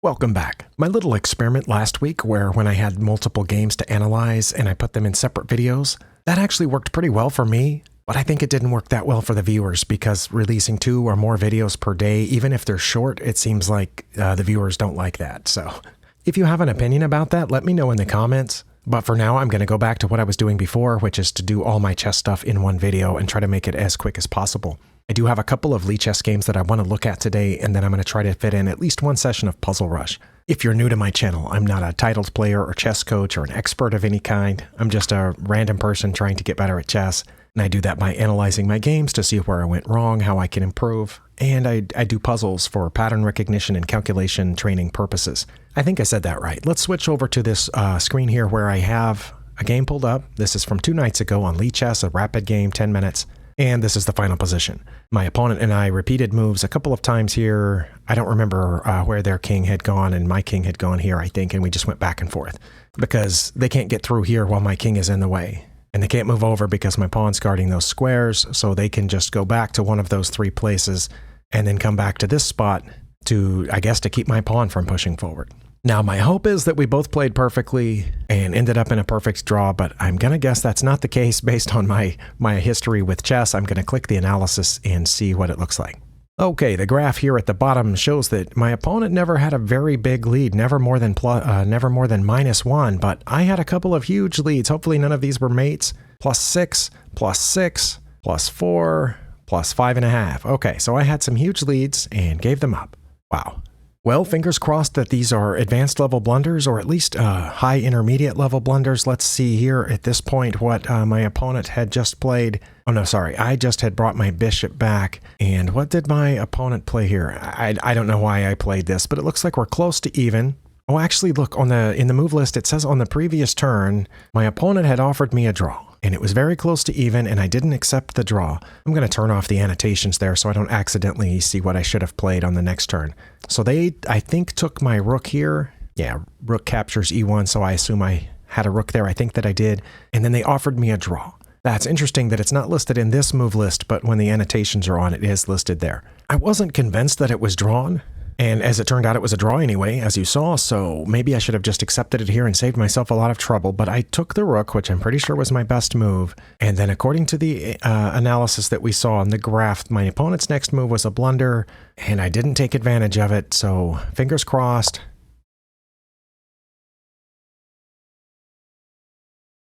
Welcome back. My little experiment last week where when I had multiple games to analyze and I put them in separate videos, that actually worked pretty well for me, but I think it didn't work that well for the viewers because releasing 2 or more videos per day, even if they're short, it seems like the viewers don't like that. So if you have an opinion about that, let me know in the comments. But for now, I'm going to go back to what I was doing before, which is to do all my chess stuff in one video and try to make it as quick as possible. I do have a couple of Lichess games that I want to look at today, and then I'm going to try to fit in at least one session of Puzzle Rush. If you're new to my channel, I'm not a titled player or chess coach or an expert of any kind. I'm just a random person trying to get better at chess, and I do that by analyzing my games to see where I went wrong, how I can improve, and I do puzzles for pattern recognition and calculation training purposes. I think I said that right. Let's switch over to this screen here where I have a game pulled up. This is from 2 nights ago on Lichess, a rapid game, 10 minutes. And this is the final position. My opponent and I repeated moves a couple of times here. I don't remember where their king had gone and my king had gone here, I think, and we just went back and forth. Because they can't get through here while my king is in the way. And they can't move over because my pawn's guarding those squares, so they can just go back to one of those 3 places and then come back to this spot to, I guess, to keep my pawn from pushing forward. Now, my hope is that we both played perfectly and ended up in a perfect draw, but I'm going to guess that's not the case based on my history with chess. I'm going to click the analysis and see what it looks like. Okay, the graph here at the bottom shows that my opponent never had a very big lead, never more than -1, but I had a couple of huge leads. Hopefully none of these were mates. +6, +6, +4, +5.5. Okay, so I had some huge leads and gave them up. Wow. Well, fingers crossed that these are advanced level blunders or at least high intermediate level blunders. Let's see here at this point what my opponent had just played. Oh no, sorry, I just had brought my bishop back. And what did my opponent play here? I don't know why I played this, but it looks like we're close to even. Oh, actually, look, in the move list, it says on the previous turn, my opponent had offered me a draw. And it was very close to even, and I didn't accept the draw. I'm going to turn off the annotations there so I don't accidentally see what I should have played on the next turn. So they, I think, took my rook here. Yeah, rook captures e1, so I assume I had a rook there. I think that I did. And then they offered me a draw. That's interesting that it's not listed in this move list, but when the annotations are on, it is listed there. I wasn't convinced that it was drawn. And as it turned out, it was a draw anyway, as you saw, so maybe I should have just accepted it here and saved myself a lot of trouble, but I took the rook, which I'm pretty sure was my best move, and then according to the analysis that we saw on the graph, my opponent's next move was a blunder, and I didn't take advantage of it, so fingers crossed.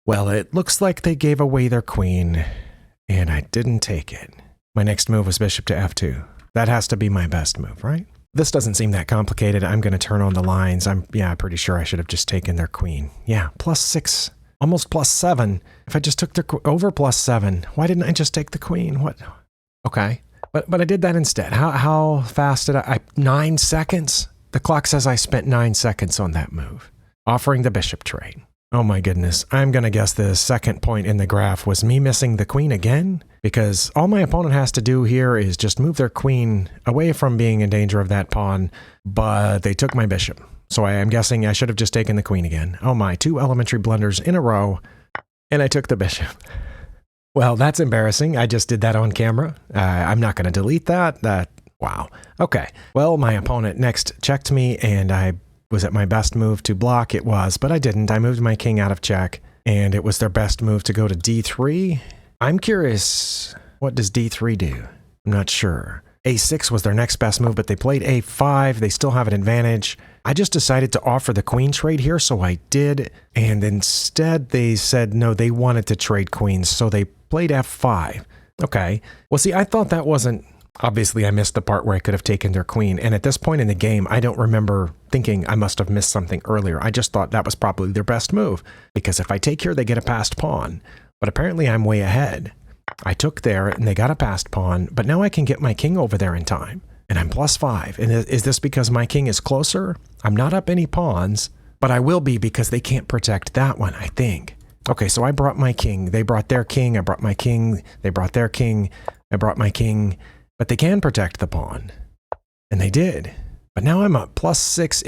Well, it looks like they gave away their queen, and I didn't take it. My next move was bishop to f2. That has to be my best move, right? This doesn't seem that complicated. I'm going to turn on the lines. I'm pretty sure I should have just taken their queen. Yeah, +6, almost +7. If I just took their over +7, why didn't I just take the queen? What? Okay, but I did that instead. How fast did I 9 seconds? The clock says I spent 9 seconds on that move, offering the bishop trade. Oh my goodness. I'm going to guess the second point in the graph was me missing the queen again, because all my opponent has to do here is just move their queen away from being in danger of that pawn, but they took my bishop. So I am guessing I should have just taken the queen again. Oh my, 2 elementary blunders in a row, and I took the bishop. Well, that's embarrassing. I just did that on camera. I'm not going to delete that. Wow. Okay. Well, my opponent next checked me, and I was it my best move to block? It was, but I didn't. I moved my king out of check, and it was their best move to go to d3. I'm curious, what does d3 do? I'm not sure. a6 was their next best move, but they played a5. They still have an advantage. I just decided to offer the queen trade here, so I did, and instead they said no, they wanted to trade queens, so they played f5. Okay. Well, see, I thought that wasn't... Obviously, I missed the part where I could have taken their queen, and at this point in the game, I don't remember thinking I must have missed something earlier. I just thought that was probably their best move, because if I take here, they get a passed pawn. But apparently, I'm way ahead. I took there, and they got a passed pawn, but now I can get my king over there in time, and I'm +5. And is this because my king is closer? I'm not up any pawns, but I will be because they can't protect that one, I think. Okay, so I brought my king. They brought their king. I brought my king. They brought their king. I brought my king. But they can protect the pawn. And they did. But now I'm up +6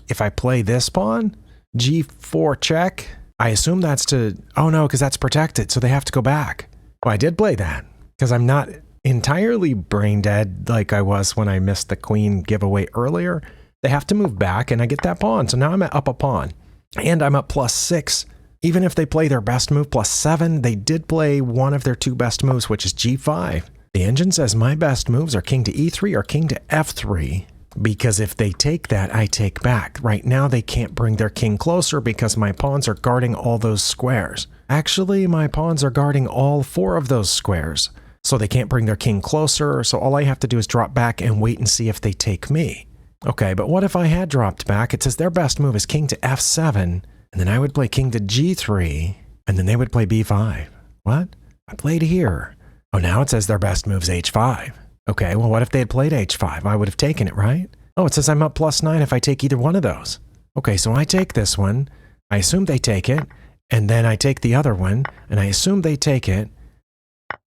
if I play this pawn. G4 check. I assume that's to... Oh no, because that's protected, so they have to go back. Well, I did play that. Because I'm not entirely brain dead like I was when I missed the queen giveaway earlier. They have to move back, and I get that pawn. So now I'm up a pawn. And I'm up +6. Even if they play their best move +7, they did play one of their two best moves, which is g5. The engine says my best moves are king to e3 or king to f3. Because if they take that, I take back. Right now, they can't bring their king closer because my pawns are guarding all those squares. Actually, my pawns are guarding all 4 of those squares. So they can't bring their king closer, so all I have to do is drop back and wait and see if they take me. Okay, but what if I had dropped back? It says their best move is king to f7, and then I would play king to g3, and then they would play b5. What? I played here. Oh, now it says their best move is h5. Okay, well, what if they had played h5? I would have taken it, right? Oh, it says I'm up +9 if I take either one of those. Okay, so I take this one. I assume they take it, and then I take the other one, and I assume they take it,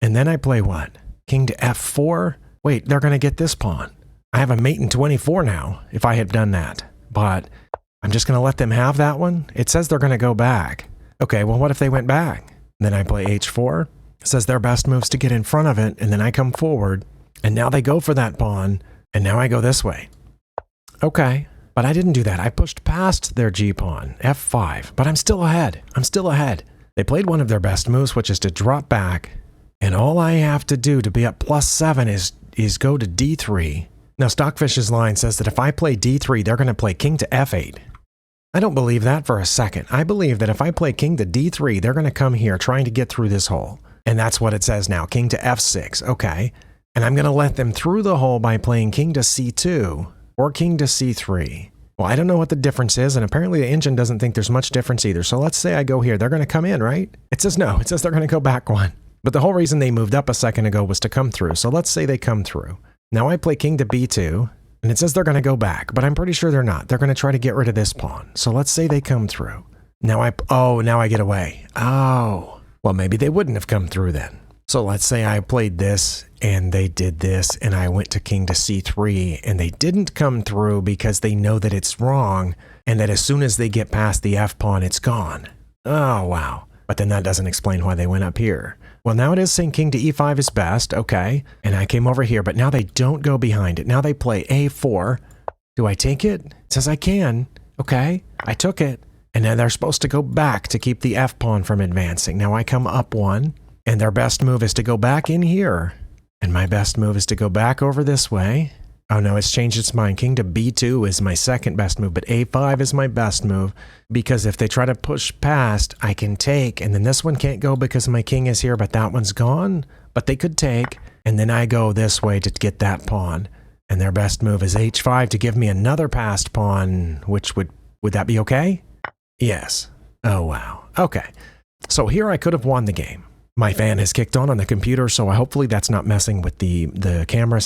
and then I play what? King to f4? Wait, they're going to get this pawn. I have a mate in 24 now, if I had done that. But I'm just going to let them have that one? It says they're going to go back. Okay, well, what if they went back? And then I play h4. It says their best move's to get in front of it, and then I come forward. And now they go for that pawn, and now I go this way. Okay, but I didn't do that. I pushed past their g-pawn, f5, but I'm still ahead. I'm still ahead. They played one of their best moves, which is to drop back, and all I have to do to be up +7 is go to d3. Now, Stockfish's line says that if I play d3, they're going to play king to f8. I don't believe that for a second. I believe that if I play king to d3, they're going to come here trying to get through this hole. And that's what it says now, king to f6. Okay. And I'm going to let them through the hole by playing king to c2 or king to c3. Well, I don't know what the difference is, and apparently the engine doesn't think there's much difference either. So let's say I go here. They're going to come in, right? It says no. It says they're going to go back one. But the whole reason they moved up a second ago was to come through. So let's say they come through. Now I play king to b2, and it says they're going to go back, but I'm pretty sure they're not. They're going to try to get rid of this pawn. So let's say they come through. Now I get away. Oh, well, maybe they wouldn't have come through then. So let's say I played this and they did this and I went to king to c3 and they didn't come through because they know that it's wrong and that as soon as they get past the f pawn, it's gone. Oh, wow. But then that doesn't explain why they went up here. Well, now it is saying king to e5 is best. Okay. And I came over here, but now they don't go behind it. Now they play a4. Do I take it? It says I can. Okay. I took it. And now they're supposed to go back to keep the f pawn from advancing. Now I come up one. And their best move is to go back in here. And my best move is to go back over this way. Oh no, it's changed its mind. King to b2 is my second best move, but a5 is my best move. Because if they try to push past, I can take. And then this one can't go because my king is here, but that one's gone. But they could take. And then I go this way to get that pawn. And their best move is h5 to give me another passed pawn, which would that be okay? Yes. Oh wow. Okay. So here I could have won the game. My fan has kicked on the computer, so hopefully that's not messing with the camera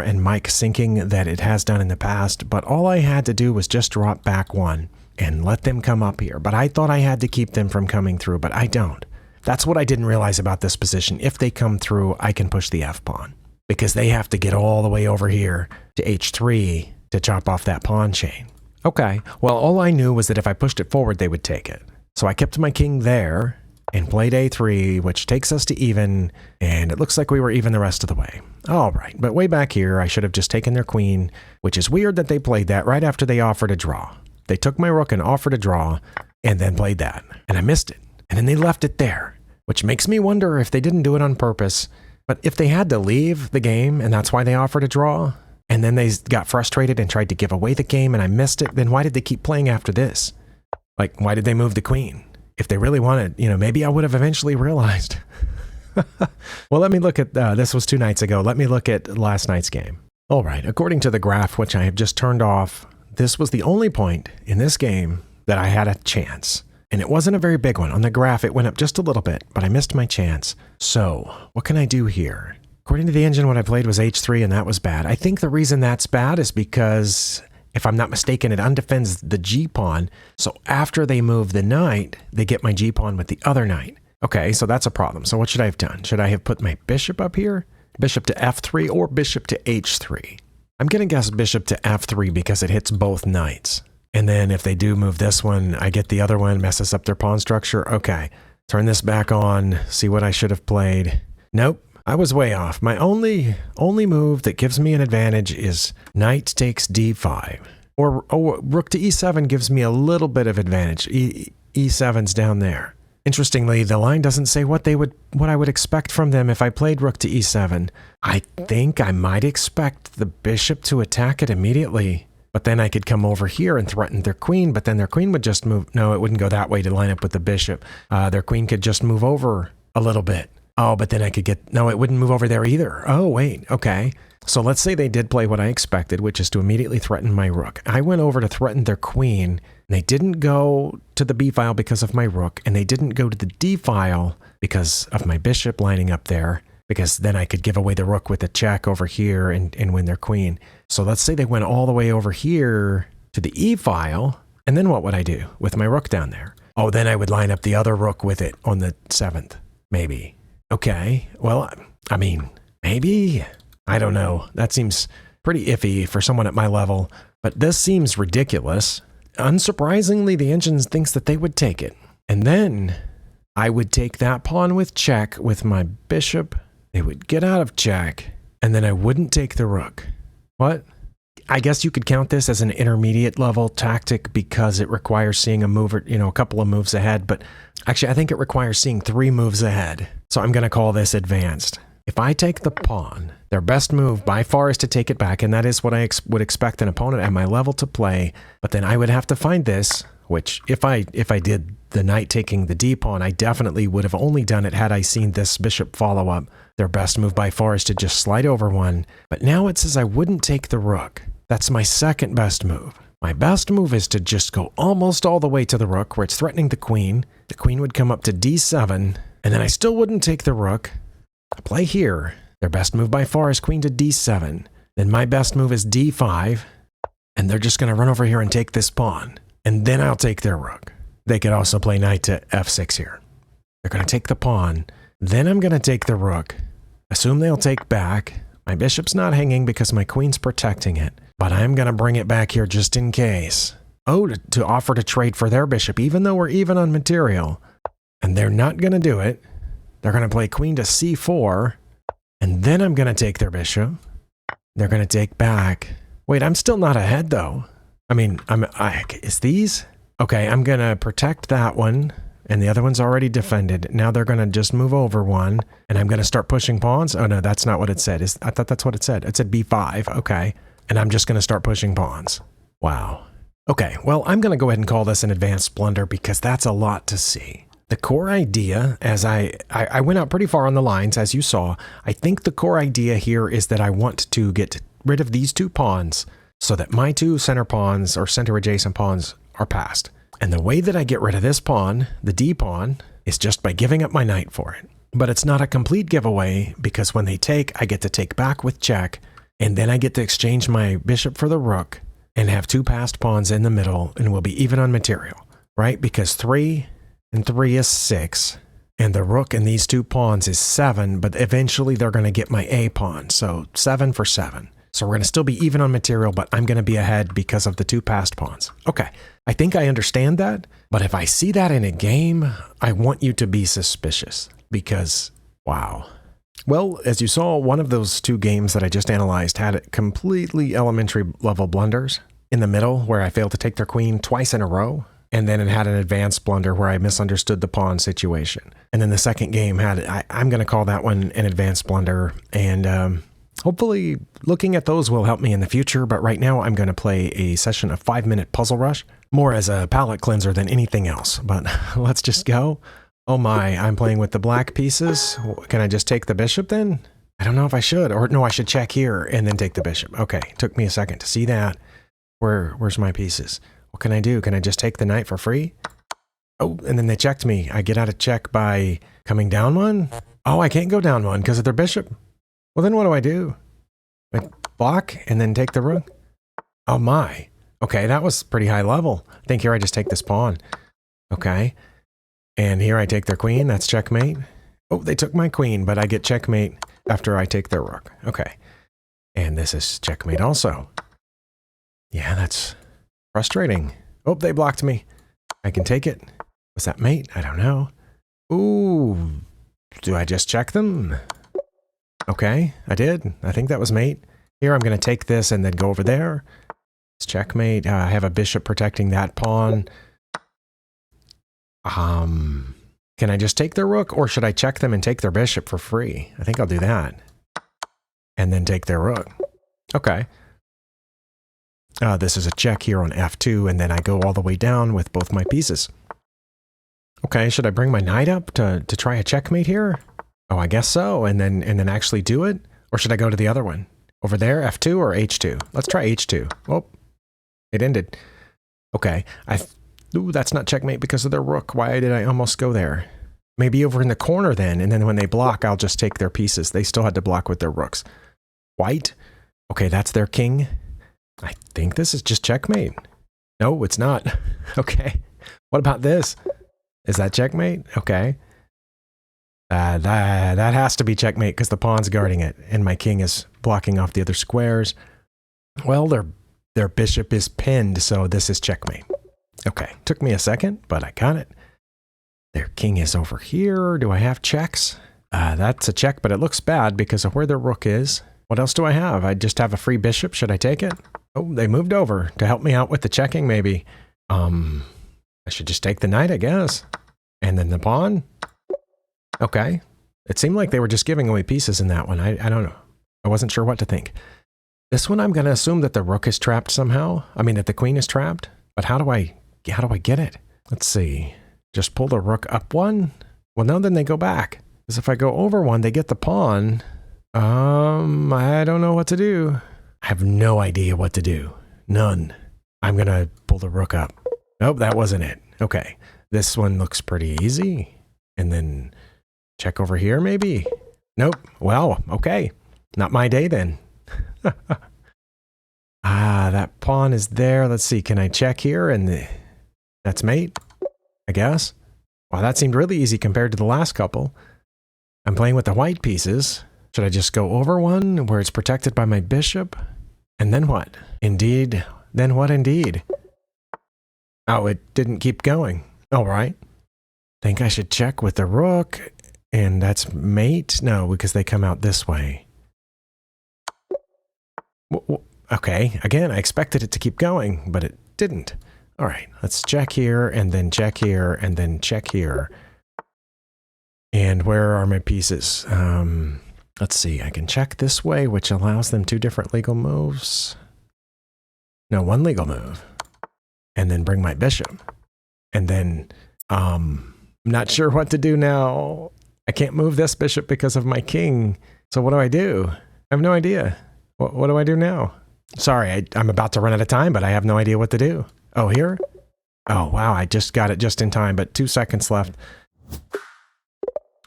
and mic syncing that it has done in the past. But all I had to do was just drop back one and let them come up here. But I thought I had to keep them from coming through, but I don't. That's what I didn't realize about this position. If they come through, I can push the f pawn because they have to get all the way over here to h3 to chop off that pawn chain. Okay, well, all I knew was that if I pushed it forward, they would take it. So I kept my king there and played a3, which takes us to even, and it looks like we were even the rest of the way. All right, but way back here, I should have just taken their queen, which is weird that they played that right after they offered a draw. They took my rook and offered a draw, and then played that, and I missed it. And then they left it there, which makes me wonder if they didn't do it on purpose. But if they had to leave the game, and that's why they offered a draw, and then they got frustrated and tried to give away the game, and I missed it, then why did they keep playing after this? Like, why did they move the queen? If they really wanted, maybe I would have eventually realized. Well, let me look at, this was 2 nights ago. Let me look at last night's game. All right, according to the graph, which I have just turned off, this was the only point in this game that I had a chance. And it wasn't a very big one. On the graph, it went up just a little bit, but I missed my chance. So, what can I do here? According to the engine, what I played was h3, and that was bad. I think the reason that's bad is because, if I'm not mistaken, it undefends the g-pawn. So after they move the knight, they get my g-pawn with the other knight. Okay, so that's a problem. So what should I have done? Should I have put my bishop up here? Bishop to f3 or bishop to h3? I'm going to guess bishop to f3 because it hits both knights. And then if they do move this one, I get the other one, messes up their pawn structure. Okay, turn this back on, see what I should have played. Nope. I was way off. My only move that gives me an advantage is knight takes d5. Or rook to e7 gives me a little bit of advantage. E7's down there. Interestingly, the line doesn't say what I would expect from them if I played rook to e7. I think I might expect the bishop to attack it immediately, but then I could come over here and threaten their queen, but then their queen would just move. No, it wouldn't go that way to line up with the bishop. Their queen could just move over a little bit. Oh, but then I could get, no, it wouldn't move over there either. Oh, wait, okay. So let's say they did play what I expected, which is to immediately threaten my rook. I went over to threaten their queen, and they didn't go to the b file because of my rook, and they didn't go to the d file because of my bishop lining up there, because then I could give away the rook with a check over here and win their queen. So let's say they went all the way over here to the e file, and then what would I do with my rook down there? Oh, then I would line up the other rook with it on the 7th, maybe. Okay, well, I mean, maybe. I don't know. That seems pretty iffy for someone at my level, but this seems ridiculous. Unsurprisingly, the engine thinks that they would take it. And then I would take that pawn with check with my bishop. They would get out of check, and then I wouldn't take the rook. What? I guess you could count this as an intermediate level tactic because it requires seeing a move, or, a couple of moves ahead, but actually I think it requires seeing 3 moves ahead. So I'm going to call this advanced. If I take the pawn, their best move by far is to take it back, and that is what I would expect an opponent at my level to play. But then I would have to find this, which if I did the knight taking the d pawn, I definitely would have only done it had I seen this bishop follow up. Their best move by far is to just slide over one. But now it says I wouldn't take the rook. That's my second best move. My best move is to just go almost all the way to the rook where it's threatening the queen. The queen would come up to d7, and then I still wouldn't take the rook. I play here. Their best move by far is queen to d7. Then my best move is d5, and they're just going to run over here and take this pawn. And then I'll take their rook. They could also play knight to f6 here. They're going to take the pawn. Then I'm going to take the rook. Assume they'll take back. My bishop's not hanging because my queen's protecting it. But I'm going to bring it back here just in case. Oh, to offer to trade for their bishop, even though we're even on material. And they're not going to do it. They're going to play queen to c4. And then I'm going to take their bishop. They're going to take back. Wait, I'm still not ahead, though. I mean, is these? Okay, I'm going to protect that one. And the other one's already defended. Now they're going to just move over one. And I'm going to start pushing pawns. Oh, no, that's not what it said. I thought that's what it said. It said b5. Okay. And I'm just going to start pushing pawns. Wow. Okay, well, I'm going to go ahead and call this an advanced blunder because that's a lot to see. The core idea, as I went out pretty far on the lines, as you saw, I think the core idea here is that I want to get rid of these 2 pawns so that my 2 center pawns or center adjacent pawns are passed. And the way that I get rid of this pawn, the D pawn, is just by giving up my knight for it. But it's not a complete giveaway because when they take, I get to take back with check. And then I get to exchange my bishop for the rook and have 2 passed pawns in the middle and we'll be even on material, right? Because 3 and 3 is 6 and the rook and these 2 pawns is 7, but eventually they're going to get my A pawn. So 7 for 7. So we're going to still be even on material, but I'm going to be ahead because of the 2 passed pawns. Okay, I think I understand that, but if I see that in a game, I want you to be suspicious because, wow. Well, as you saw, one of those 2 games that I just analyzed had completely elementary level blunders in the middle where I failed to take their queen twice in a row. And then it had an advanced blunder where I misunderstood the pawn situation. And then the second game had, I'm going to call that one an advanced blunder. And hopefully looking at those will help me in the future. But right now I'm going to play a session of 5-minute Puzzle Rush, more as a palate cleanser than anything else. But let's just go. Oh my, I'm playing with the black pieces. Can I just take the bishop then? I don't know if I should, or no, I should check here and then take the bishop. Okay, took me a second to see that. Where's my pieces? What can I do? Can I just take the knight for free? Oh, and then they checked me. I get out of check by coming down one? Oh, I can't go down one because of their bishop. Well, then what do? I block and then take the rook? Oh my. Okay, that was pretty high level. I think here I just take this pawn. Okay. And here I take their queen, that's checkmate. Oh, they took my queen, but I get checkmate after I take their rook. Okay. And this is checkmate also. Yeah, that's frustrating. Oh, they blocked me. I can take it. Was that mate? I don't know. Ooh, do I just check them? Okay, I did. I think that was mate. Here, I'm going to take this and then go over there. It's checkmate. I have a bishop protecting that pawn. Can I just take their rook, or should I check them and take their bishop for free? I think I'll do that. And then take their rook. Okay. This is a check here on f2, and then I go all the way down with both my pieces. Okay, should I bring my knight up to try a checkmate here? Oh, I guess so, and then actually do it? Or should I go to the other one? Over there, f2 or h2? Let's try h2. Oh, it ended. Okay, ooh, that's not checkmate because of their rook. Why did I almost go there? Maybe over in the corner then, and then when they block, I'll just take their pieces. They still had to block with their rooks. White. Okay, that's their king. I think this is just checkmate. No, it's not. Okay. What about this? Is that checkmate? Okay. That has to be checkmate because the pawn's guarding it, and my king is blocking off the other squares. Well, their bishop is pinned, so this is checkmate. Okay, took me a second, but I got it. Their king is over here. Do I have checks? That's a check, but it looks bad because of where their rook is. What else do I have? I just have a free bishop. Should I take it? Oh, they moved over to help me out with the checking, maybe. I should just take the knight, I guess. And then the pawn. Okay. It seemed like they were just giving away pieces in that one. I don't know. I wasn't sure what to think. This one, I'm going to assume that the rook is trapped somehow. I mean, that the queen is trapped. But how do I get it? Let's see. Just pull the rook up one? Well, no, then they go back. Because if I go over one, they get the pawn. I don't know what to do. I have no idea what to do. None. I'm going to pull the rook up. Nope, that wasn't it. Okay. This one looks pretty easy. And then check over here, maybe? Nope. Well, okay. Not my day then. That pawn is there. Let's see. Can I check here? And that's mate, I guess. Wow, that seemed really easy compared to the last couple. I'm playing with the white pieces. Should I just go over one where it's protected by my bishop? And then what? Indeed. Then what indeed? Oh, it didn't keep going. All right. Think I should check with the rook. And that's mate? No, because they come out this way. Okay, again, I expected it to keep going, but it didn't. All right, let's check here, and then check here, and then check here. And where are my pieces? Let's see, I can check this way, which allows them 2 different legal moves. No, 1 legal move. And then bring my bishop. And then, I'm not sure what to do now. I can't move this bishop because of my king. So what do I do? I have no idea. What do I do now? Sorry, I'm about to run out of time, but I have no idea what to do. Oh, here? Oh, wow, I just got it just in time, but 2 seconds left.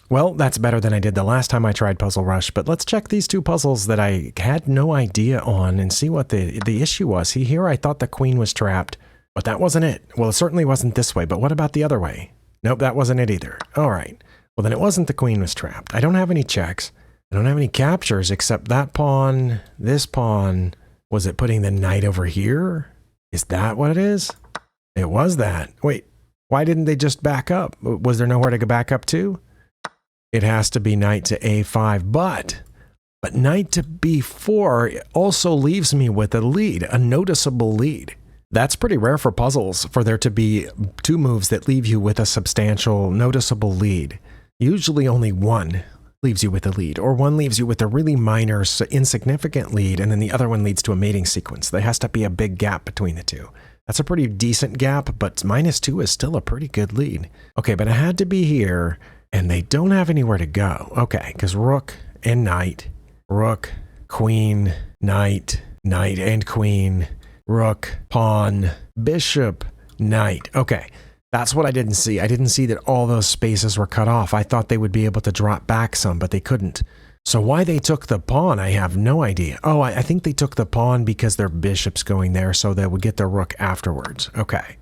Well, that's better than I did the last time I tried Puzzle Rush, but let's check these 2 puzzles that I had no idea on and see what the issue was. See, here I thought the queen was trapped, but that wasn't it. Well, it certainly wasn't this way, but what about the other way? Nope, that wasn't it either. All right. Well, then it wasn't the queen was trapped. I don't have any checks. I don't have any captures except that pawn, this pawn. Was it putting the knight over here? Is that what it is? It was that. Wait, why didn't they just back up? Was there nowhere to go back up to? It has to be knight to a5, but knight to b4 also leaves me with a lead, a noticeable lead. That's pretty rare for puzzles, for there to be 2 moves that leave you with a substantial, noticeable lead. Usually only one leaves you with a lead, or one leaves you with a really minor, insignificant lead, and then the other one leads to a mating sequence. There has to be a big gap between the 2. That's a pretty decent gap, but -2 is still a pretty good lead. Okay, but it had to be here, and they don't have anywhere to go. Okay, because rook and knight, rook, queen, knight, knight and queen, rook, pawn, bishop, knight. Okay. That's what I didn't see. I didn't see that all those spaces were cut off. I thought they would be able to drop back some, but they couldn't. So why they took the pawn, I have no idea. Oh, I think they took the pawn because their bishop's going there, so they would get their rook afterwards. Okay.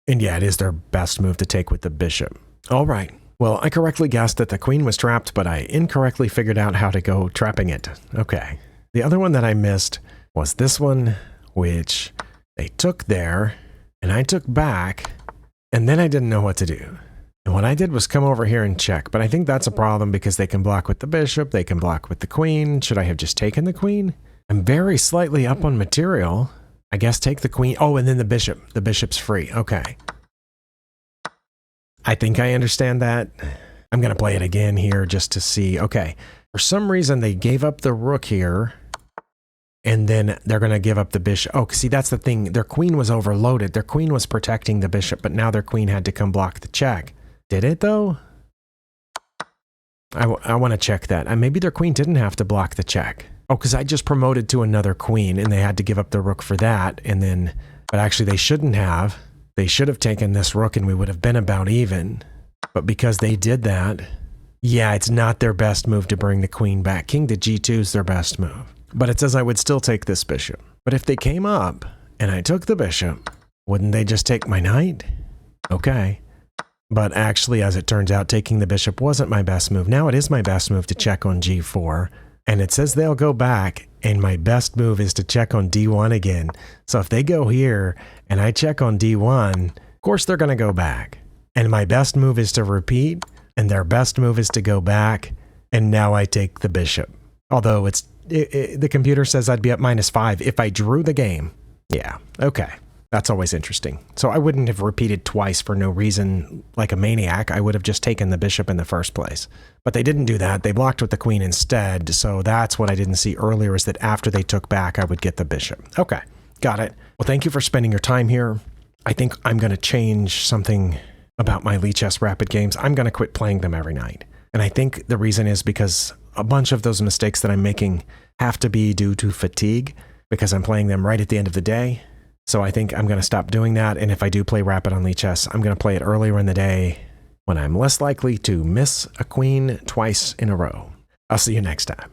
And yeah, it is their best move to take with the bishop. All right. Well, I correctly guessed that the queen was trapped, but I incorrectly figured out how to go trapping it. Okay. The other one that I missed was this one, which they took there, and I took back. And then I didn't know what to do. And what I did was come over here and check, but I think that's a problem because they can block with the bishop, they can block with the queen. Should I have just taken the queen? I'm very slightly up on material. I guess take the queen. Oh, and then the bishop. The bishop's free. Okay. I think I understand that. I'm going to play it again here just to see. Okay. For some reason, they gave up the rook here. And then they're going to give up the bishop. Oh, see, that's the thing. Their queen was overloaded. Their queen was protecting the bishop, but now their queen had to come block the check. Did it, though? I want to check that. Maybe their queen didn't have to block the check. Oh, because I just promoted to another queen, and they had to give up the rook for that. And then, but actually, they shouldn't have. They should have taken this rook, and we would have been about even. But because they did that, yeah, it's not their best move to bring the queen back. King to g2 is their best move. But it says I would still take this bishop. But if they came up and I took the bishop, wouldn't they just take my knight? Okay. But actually, as it turns out, taking the bishop wasn't my best move. Now it is my best move to check on g4. And it says they'll go back, and my best move is to check on d1 again. So if they go here and I check on d1, of course they're going to go back. And my best move is to repeat, and their best move is to go back, and now I take the bishop. Although the computer says I'd be up -5 if I drew the game. Yeah, okay. That's always interesting. So I wouldn't have repeated twice for no reason like a maniac. I would have just taken the bishop in the first place. But they didn't do that. They blocked with the queen instead. So that's what I didn't see earlier, is that after they took back, I would get the bishop. Okay, got it. Well, thank you for spending your time here. I think I'm going to change something about my Lichess Rapid games. I'm going to quit playing them every night. And I think the reason is because a bunch of those mistakes that I'm making have to be due to fatigue, because I'm playing them right at the end of the day. So I think I'm going to stop doing that. And if I do play Rapid on Lichess, I'm going to play it earlier in the day when I'm less likely to miss a queen twice in a row. I'll see you next time.